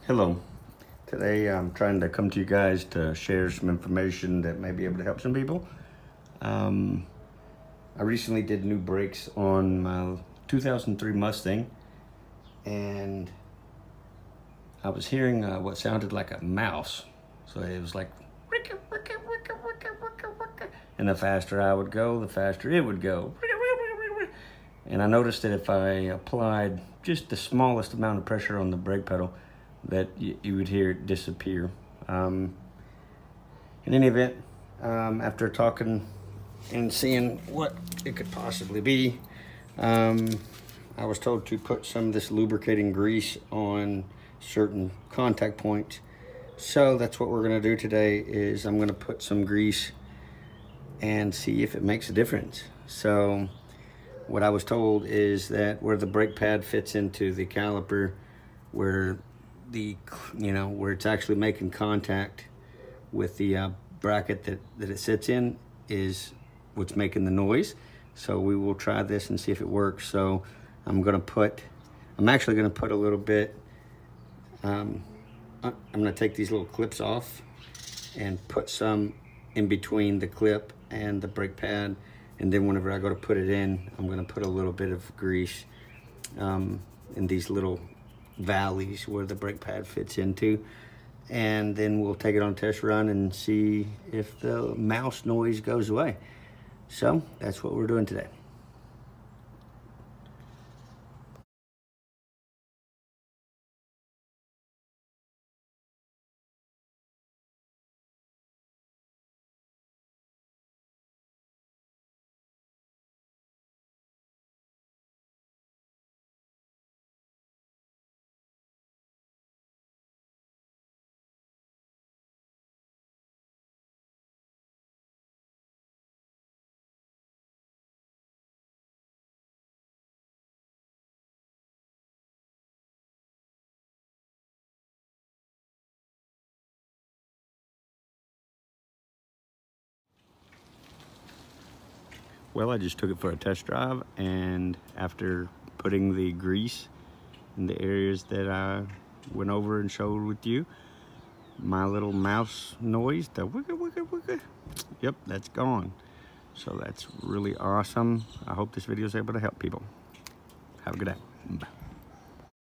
Hello. Today I'm trying to come to you guys to share some information that may be able to help some people. I recently did new brakes on my 2003 Mustang, and I was hearing what sounded like a mouse. So it was like, and the faster I would go, the faster it would go. And I noticed that if I applied just the smallest amount of pressure on the brake pedal, that you would hear it disappear. In any event, after talking and seeing what it could possibly be, I was told to put some of this lubricating grease on certain contact points. So that's what we're gonna do today. Is I'm gonna put some grease and see if it makes a difference. So what I was told is that where the brake pad fits into the caliper, where where it's actually making contact with the bracket that it sits in, is what's making the noise. So we will try this and see if it works. So I'm actually gonna put a little bit, I'm gonna take these little clips off and put some in between the clip and the brake pad. And then whenever I go to put it in, I'm gonna put a little bit of grease in these little valleys where the brake pad fits into. And then we'll take it on a test run and see if the mouse noise goes away. So that's what we're doing today. Well, I just took it for a test drive, and after putting the grease in the areas that I went over and showed with you, my little mouse noise, the wicka wicka wicka, yep, that's gone. So that's really awesome. I hope this video is able to help people. Have a good day. Bye.